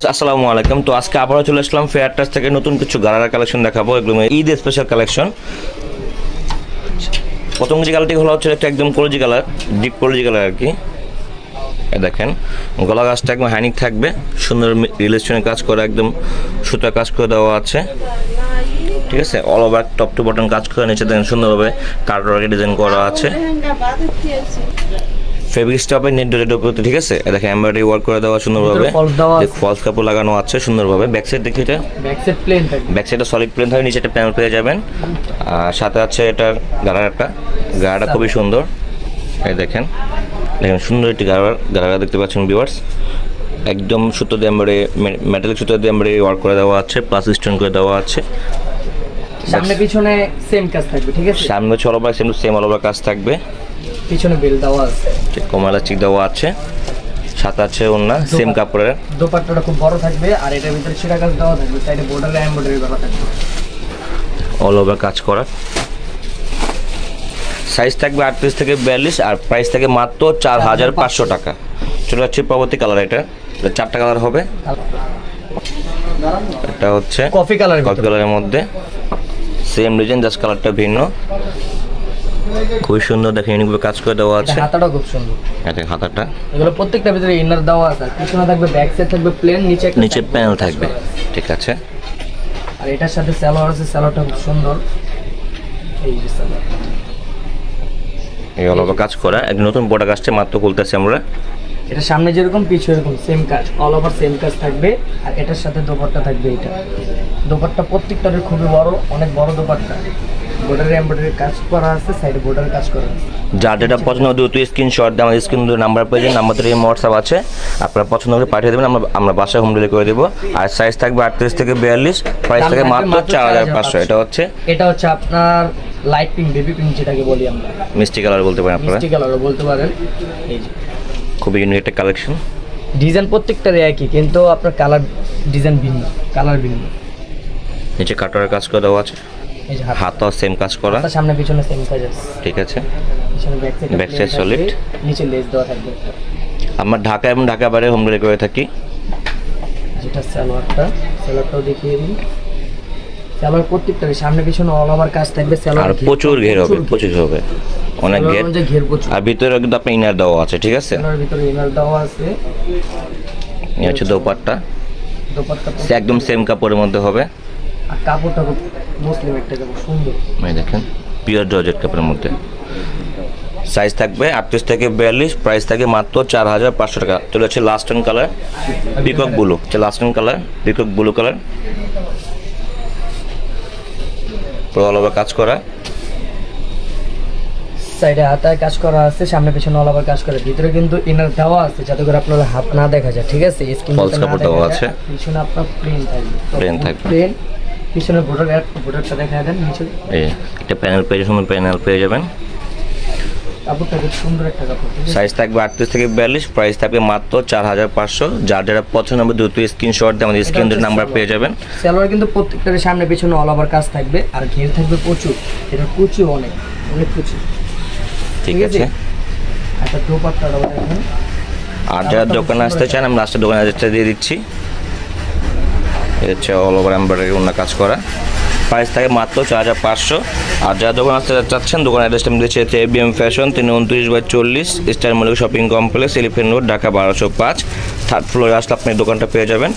আসসালামু আলাইকুম। তো আজকে আবারও চলে আসলাম ফেয়ার টাচ থেকে নতুন কিছু গারারা কালেকশন দেখাবো। এগুলো ঈদ স্পেশাল কালেকশন। প্রথম যে কালারটি হলো হচ্ছে একটা একদম কলজি কালার, ডিপ কলজি কালার আর কি। দেখেন গলা গাছটা একদম হাইনিক থাকবে, সুন্দর রিলেশনের কাজ করা, একদম সুতা কাজ করে দেওয়া আছে, ঠিক আছে। All over top two button কাজ করে, নিচে দেখেন সুন্দরভাবে কাটওয়ার্কে ডিজাইন করা আছে। ফেব্রিক স্টপে নেট ডোরের উপরে, ঠিক আছে। দেখেন এমব্রয়ডারি ওয়ার্ক করে দেওয়া সুন্দরভাবে, ফলস কাপড় লাগানো আছে সুন্দরভাবে। ব্যাক সাইড দেখি, এটা ব্যাক সাইড প্লেন থাকবে, ব্যাক সাইডটা সলিড প্লেন থাকবে, নিচে একটা প্যানেল পেয়ে যাবেন। আর সাথে আছে এটার গারারাটা, গারাটা খুবই সুন্দর। এই দেখেন দেখেন সুন্দর একটি গারারা দেখতে পাচ্ছেন ভিউয়ার্স। একদম সুতো দিয়ে এমব্রয়ডারি, মেটালিক সুতো দিয়ে এমব্রয়ডারি ওয়ার্ক করে দেওয়া আছে, প্লাস স্টোন করে দেওয়া আছে। সামনে পিছনে সেম কাজ থাকবে, ঠিক আছে। সামনে হচ্ছে all over same all over কাজ থাকবে, পিছনে বেল দেওয়া আছে, কমালা চিক দেওয়া আছে, সাথে আছে ওন্না সেম কাপড়ের। দোপাট্টাটা খুব বড় থাকবে, আর এটার ভিতরে ছিটা কাজ দেওয়া থাকবে, সাইডে বর্ডারে এমব্রয়ডারি করা থাকবে, অল ওভার কাজ করা। সাইজ থাকবে 38 থেকে 42, আর প্রাইস থাকে মাত্র 4500 টাকা। চলে যাচ্ছে পরবর্তী কালার। এটা 4টা কালার হবে। এটা হচ্ছে কফি কালারের মধ্যে সেম ডিজাইন, জাস্ট কালারটা ভিন্ন। খুবই সুন্দর, দেখেন ইউনিকভাবে কাজ করে দেওয়া আছে। হাতাটা খুব সুন্দর, এটা হাতাটা। এগুলো প্রত্যেকটা ভিতরে ইনার দেওয়া আছে, পিছনে থাকবে ব্যাক সাইড থাকবে প্লেন, নিচে প্যানেল থাকবে, ঠিক আছে। আর এটার সাথে সালোয়ার আছে, সালোয়ারটা খুব সুন্দর। এই যে সালোয়ার, এই অল ওভার কাজ করা এক নতুন প্রোডাক্ট আসছে, মাত্র খুলতেছি আমরা। এটা সামনে যেরকম পিছনে এরকম সেম কাজ, অল ওভার সেম কাজ থাকবে। আর এটার সাথে দোপাট্টা থাকবে, এটা দোপাট্টা প্রত্যেকটার খুবই বড়, অনেক বড় দোপাট্টা। বর্ডারে এমব্রয়ডারি কাজ করা আছে, সাইডে বর্ডারে কাজ করা আছে। যার যেটা পছন্দ হবে দ্রুত স্ক্রিনশট দিয়ে আমাদের স্ক্রিন নাম্বার পেয়ে যান, নাম্বার থেকে হোয়াটসঅ্যাপ আছে, আপনারা পছন্দ করে পাঠিয়ে দেবেন, আমরা বাসায় হোম ডেলিভারি করে দেবো। আর সাইজ থাকবে 38 থেকে 42, প্রাইস থাকে মাত্র 4500। এটা হচ্ছে আপনার লাইট পিঙ্ক, বেবি পিঙ্ক যেটাকে বলি আমরা, মিষ্টি কালার বলতে পারেন আপনারা, মিষ্টি কালারও বলতে পারেন। এই যে খুবই ইউনিক একটা কালেকশন। ডিজাইন প্রত্যেকটারই একই, কিন্তু আপনার কালার ডিজাইন ভিন্ন, কালার ভিন্ন। নিচে কাটারের কাজ করে দেওয়া আছে, হাতও সেম কাজ করা, সামনে পিছনে সেম কাজ আছে, ঠিক আছে। পিছনে ব্যাক সাইড সলিড, নিচে লেস দেওয়া থাকবে। আমরা ঢাকা এবং ঢাকা বাইরে হোম ডেলিভারি করে থাকি। যেটা সালোয়ারটাও দেখিয়ে দিই। সালোয়ার প্রত্যেকটা সামনে পিছনে অল ওভার কাজ থাকবে, সালোয়ার আর প্রচুর ঘের হবে, প্রচুর হবে, অনেক ঘের প্রচুর। আর ভিতরে কিন্তু আপনার ইনার দেওয়া আছে, ঠিক আছে। এর ভিতরে ইনার দেওয়া আছে। এই হচ্ছে দোপাট্টা একদম সেম কাপড়ের মধ্যে হবে। আর কাপড়টা খুব মুসলিম একটা কাপড়, সুন্দর। এই দেখেন পিওর জর্জেট কাপড়ের মধ্যে। সাইজ থাকবে 38 থেকে 42, প্রাইস থাকে মাত্র 4500 টাকা। চলে হচ্ছে last time colour, peacock blue, last time colour peacock blue colour, পুরো অল ওভার কাজ করা, সাইডে হাতায় কাজ করা আছে, সামনে পিছনে অল ওভার কাজ করা। ভিতরে কিন্তু ইনার দেওয়া আছে যাতে করে আপনার হাত না দেখা যায়, ঠিক আছে। ফলস কাপড় দেওয়া আছে, পিছনে আপনার প্লেন থাকবে, পিছনে বর্ডারটা দেখা দেন নিচে। এই একটা প্যানেল পেয়ে যাবেন, কাপড়টা খুব সুন্দর একটা কাপড়। সাইজ থাকবে 38 থেকে 42, প্রাইস থাকবে মাত্র 4500। যার যেটা পছন্দ হবে দ্রুত স্ক্রিনশট দিয়ে আমাদের স্ক্রিনের নাম্বার পেয়ে যাবেন। সালোয়ার কিন্তু প্রত্যেকটার সামনে পিছনে অল ওভার কাজ থাকবে, আর ঘের থাকবে প্রচুর। এটা কুচি অনেক কুচি, ঠিক আছে। একটা দোপাট্টাটাও দেখেন। আর যারা দোকানে আসতে চান, আমি লাস্টে দোকানে অ্যাড্রেসটা দিয়ে দিচ্ছি। এটা হচ্ছে অল ওভার এমব্রয়ডারি অন্য কাজ করা, প্রাইস থাকে মাত্র 4500। আর যারা দোকান আসতে চাচ্ছেন, দোকান অ্যাড্রেসটা আমি দিচ্ছি, ABM fashion 329/40 star Mallik shopping complex, elephant road, Dhaka 1205। Third ফ্লোরে আসলে আপনি দোকানটা পেয়ে যাবেন।